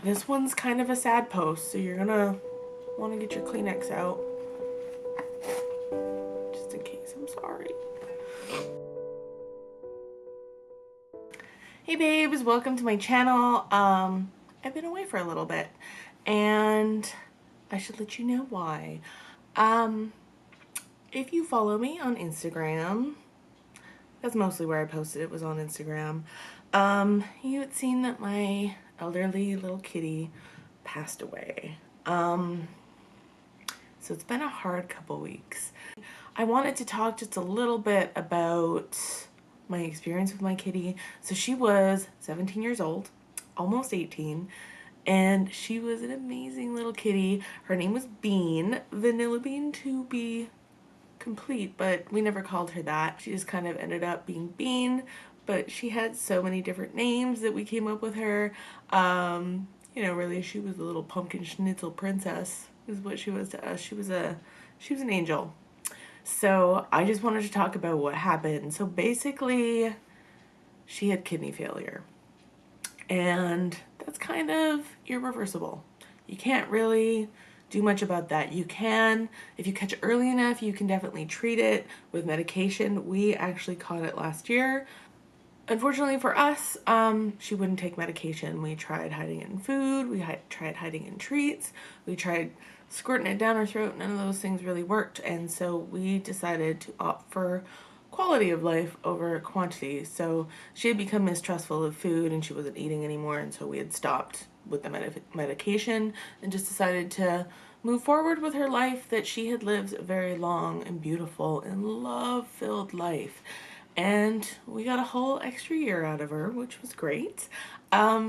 This one's kind of a sad post, so you're gonna want to get your Kleenex out. Just in case, I'm sorry. Hey babes, welcome to my channel. I've been away for a little bit, and I should let you know why. If you follow me on Instagram, that's mostly where I posted it, was on Instagram. You had seen that my elderly little kitty passed away. So it's been a hard couple weeks. I wanted to talk just a little bit about my experience with my kitty. So she was 17 years old, almost 18, and she was an amazing little kitty. Her name was Bean, Vanilla Bean to be complete, but we never called her that. She just kind of ended up being Bean, but she had so many different names that we came up with her. You know, really, she was a little pumpkin schnitzel princess is what she was to us. She was an angel. So I just wanted to talk about what happened. So basically, she had kidney failure, and that's kind of irreversible. You can't really do much about that. You can, if you catch it early enough, you can definitely treat it with medication. We actually caught it last year. Unfortunately for us, she wouldn't take medication. We tried hiding it in food. We tried hiding it in treats. We tried squirting it down her throat. None of those things really worked. And so we decided to opt for quality of life over quantity. So she had become mistrustful of food and she wasn't eating anymore. And so we had stopped with the medication and just decided to move forward with her life that she had lived a very long and beautiful and love-filled life. And we got a whole extra year out of her, which was great.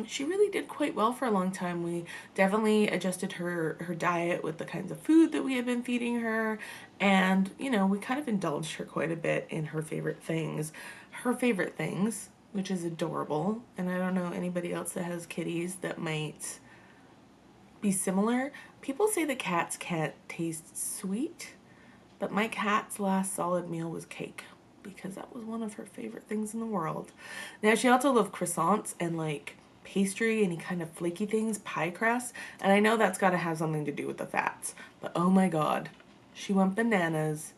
She really did quite well for a long time. We definitely adjusted her diet with the kinds of food that we had been feeding her. And, you know, we kind of indulged her quite a bit in her favorite things. Her favorite things, which is adorable. And I don't know anybody else that has kitties that might be similar. People say that cats can't taste sweet, but my cat's last solid meal was cake, because that was one of her favorite things in the world. Now, she also loved croissants and like pastry, any kind of flaky things, pie crust. And I know that's got to have something to do with the fats, but oh my God, she went bananas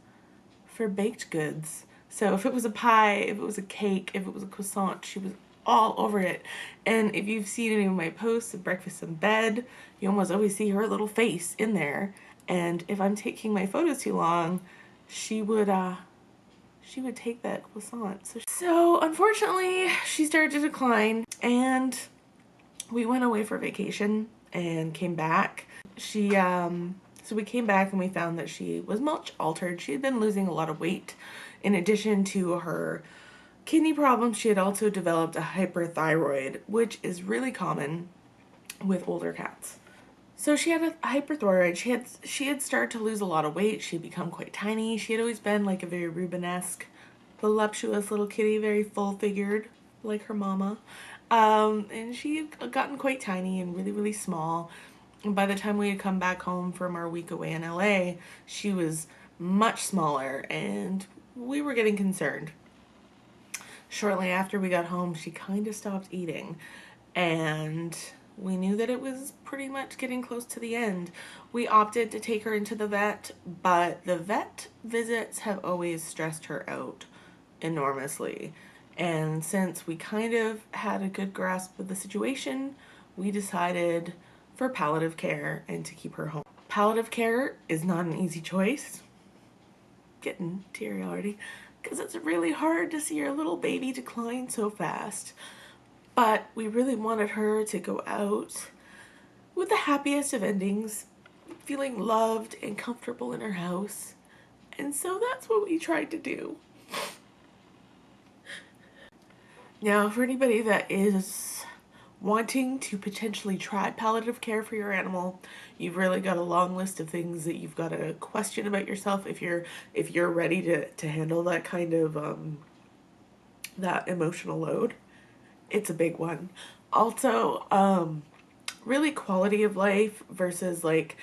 for baked goods. So if it was a pie, if it was a cake, if it was a croissant, she was all over it. And if you've seen any of my posts of breakfast in bed, you almost always see her little face in there. And if I'm taking my photos too long, she would take that croissant. So unfortunately, she started to decline, and we went away for vacation and came back. So we came back and we found that she was much altered. She had been losing a lot of weight. In addition to her kidney problems, she had also developed a hyperthyroid, which is really common with older cats. So she had a hyperthyroid. She had started to lose a lot of weight. She had become quite tiny. She had always been like a very Rubenesque, voluptuous little kitty, very full-figured, like her mama. And she had gotten quite tiny and really, really small. And by the time we had come back home from our week away in LA, she was much smaller, and we were getting concerned. Shortly after we got home, she kind of stopped eating, and we knew that it was pretty much getting close to the end. We opted to take her into the vet, but the vet visits have always stressed her out enormously. And since we kind of had a good grasp of the situation, we decided for palliative care and to keep her home. Palliative care is not an easy choice. Getting teary already, because it's really hard to see your little baby decline so fast. But we really wanted her to go out with the happiest of endings, feeling loved and comfortable in her house. And so that's what we tried to do. Now, for anybody that is wanting to potentially try palliative care for your animal, you've really got a long list of things that you've got to question about yourself if you're ready to handle that kind of that emotional load. It's a big one. Also, really quality of life versus like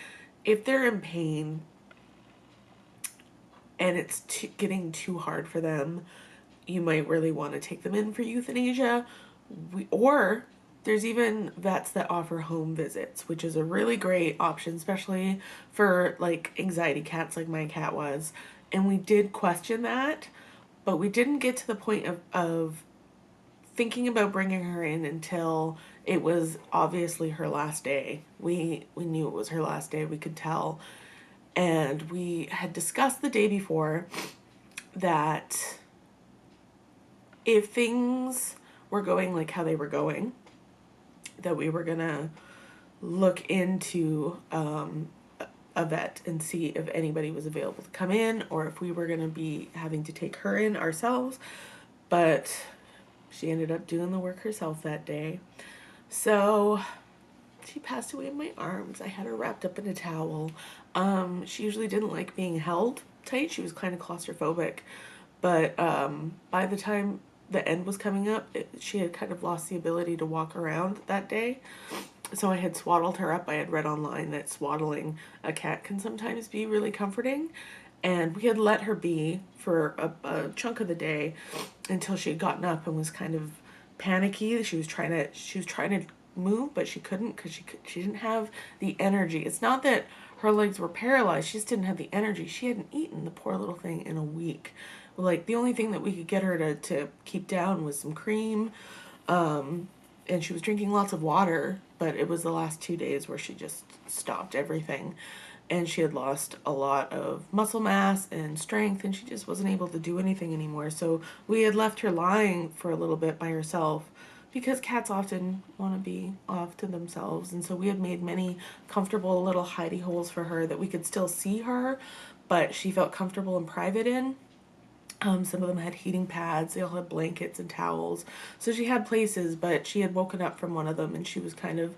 if they're in pain and it's getting too hard for them, you might really want to take them in for euthanasia, or There's even vets that offer home visits, which is a really great option, especially for like anxiety cats like my cat was. And we did question that, but we didn't get to the point of thinking about bringing her in until it was obviously her last day. We knew it was her last day, we could tell. And we had discussed the day before that if things were going like how they were going, that we were gonna look into a vet and see if anybody was available to come in or if we were gonna be having to take her in ourselves. But she ended up doing the work herself that day. So she passed away in my arms. I had her wrapped up in a towel. She usually didn't like being held tight. She was kind of claustrophobic. But by the time the end was coming up, she had kind of lost the ability to walk around that day. So I had swaddled her up. I had read online that swaddling a cat can sometimes be really comforting. And we had let her be for a chunk of the day until she had gotten up and was kind of panicky. She was trying to move, but she couldn't because she didn't have the energy. It's not that her legs were paralyzed. She just didn't have the energy. She hadn't eaten, the poor little thing, in a week. Like, the only thing that we could get her to keep down was some cream. And she was drinking lots of water, but it was the last 2 days where she just stopped everything. And she had lost a lot of muscle mass and strength, and she just wasn't able to do anything anymore. So we had left her lying for a little bit by herself because cats often want to be off to themselves. And so we had made many comfortable little hidey holes for her that we could still see her, but she felt comfortable and private in. Some of them had heating pads. They all had blankets and towels. So she had places, but she had woken up from one of them and she was kind of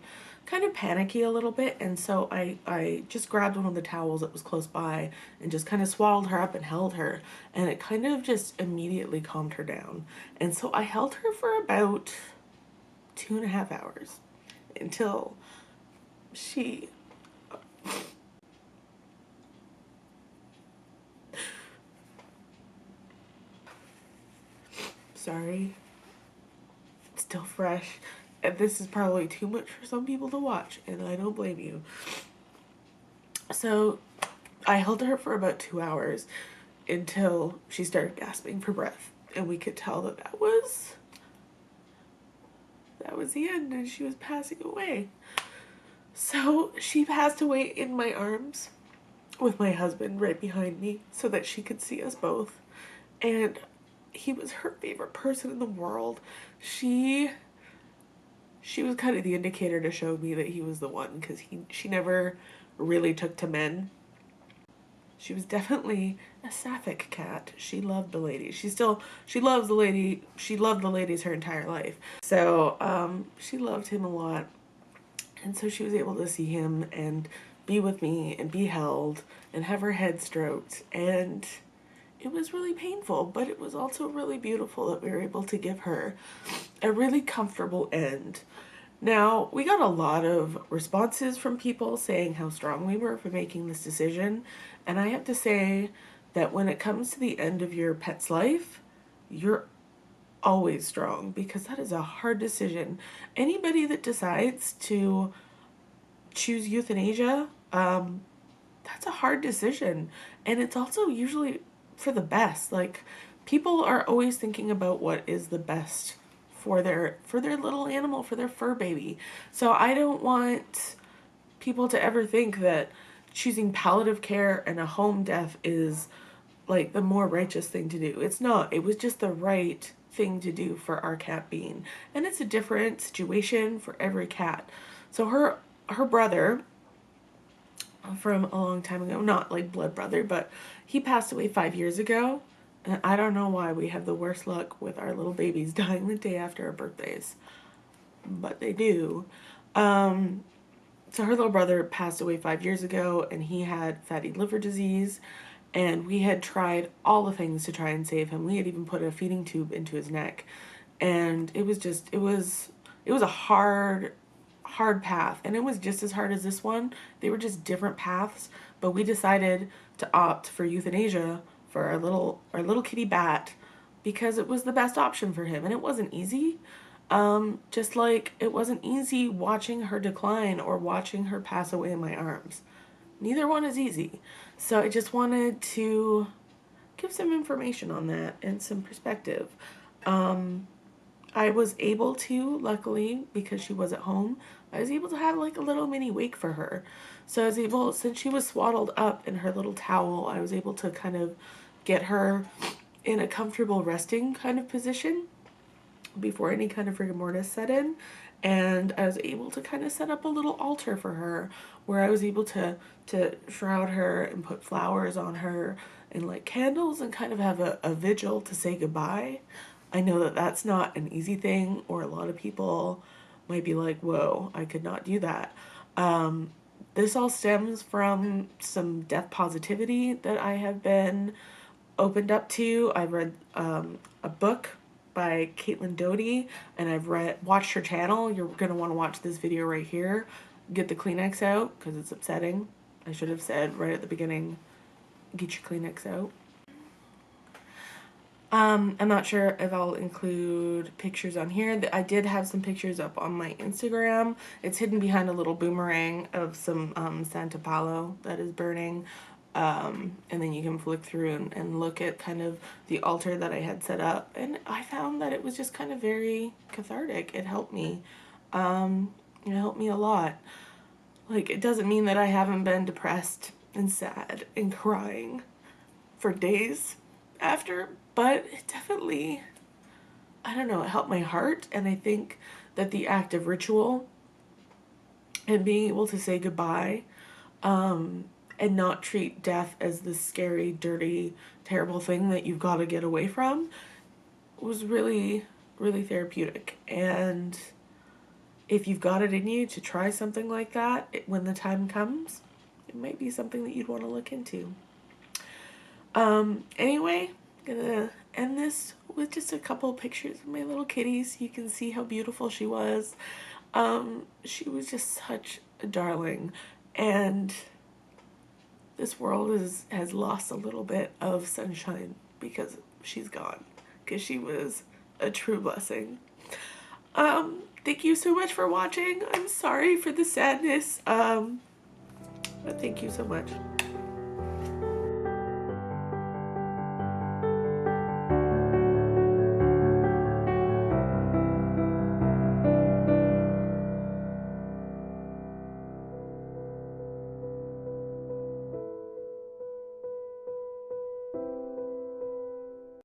panicky a little bit. And so I just grabbed one of the towels that was close by and just kind of swaddled her up and held her. And it kind of just immediately calmed her down. And so I held her for about 2.5 hours until she... Sorry. It's still fresh. And this is probably too much for some people to watch, and I don't blame you. So I held her for about 2 hours until she started gasping for breath. And we could tell that that was the end, and she was passing away. So she passed away in my arms with my husband right behind me so that she could see us both. And he was her favorite person in the world. She was kind of the indicator to show me that he was the one, because she never really took to men. She was definitely a sapphic cat. She loved the ladies. She loved the ladies her entire life. So she loved him a lot. And so she was able to see him and be with me and be held and have her head stroked. And it was really painful, but it was also really beautiful that we were able to give her a really comfortable end. Now, we got a lot of responses from people saying how strong we were for making this decision. And I have to say that when it comes to the end of your pet's life, you're always strong, because that is a hard decision. Anybody that decides to choose euthanasia, that's a hard decision. And it's also usually for the best. Like, people are always thinking about what is the best for their little animal, for their fur baby. So I don't want people to ever think that choosing palliative care and a home death is like the more righteous thing to do. It's not. It was just the right thing to do for our cat Bean. And it's a different situation for every cat. So her brother from a long time ago, not like blood brother, but he passed away 5 years ago. And I don't know why we have the worst luck with our little babies dying the day after our birthdays, but they do. So her little brother passed away 5 years ago, and he had fatty liver disease, and we had tried all the things to try and save him. We had even put a feeding tube into his neck, and it was a hard path, and it was just as hard as this one. They were just different paths, but we decided to opt for euthanasia for our little kitty Bat because it was the best option for him. And it wasn't easy. Just like it wasn't easy watching her decline or watching her pass away in my arms. Neither one is easy. So I just wanted to give some information on that and some perspective. I was able to, luckily, because she was at home, I was able to have like a little mini wake for her. So I was able, since she was swaddled up in her little towel, I was able to kind of get her in a comfortable resting kind of position before any kind of rigor mortis set in. And I was able to kind of set up a little altar for her where I was able to shroud her and put flowers on her and light candles and kind of have a vigil to say goodbye. I know that that's not an easy thing, or a lot of people might be like, whoa, I could not do that. This all stems from some death positivity that I have been opened up to. I've read a book by Doughty, and I've watched her channel. You're going to want to watch this video right here. Get the Kleenex out, because it's upsetting. I should have said right at the beginning, get your Kleenex out. I'm not sure if I'll include pictures on here. I did have some pictures up on my Instagram. It's hidden behind a little boomerang of some Santa Paulo that is burning. And then you can flick through and look at kind of the altar that I had set up. And I found that it was just kind of very cathartic. It helped me. It helped me a lot. Like, it doesn't mean that I haven't been depressed and sad and crying for days after, but it definitely, I don't know, it helped my heart. And I think that the act of ritual and being able to say goodbye, and not treat death as this scary, dirty, terrible thing that you've got to get away from, was really, really therapeutic. And if you've got it in you to try something like that, when the time comes, it might be something that you'd want to look into. Anyway, I'm gonna end this with just a couple of pictures of my little kitties. You can see how beautiful she was. She was just such a darling, and this world has lost a little bit of sunshine because she's gone, because she was a true blessing. Thank you so much for watching. I'm sorry for the sadness, but thank you so much.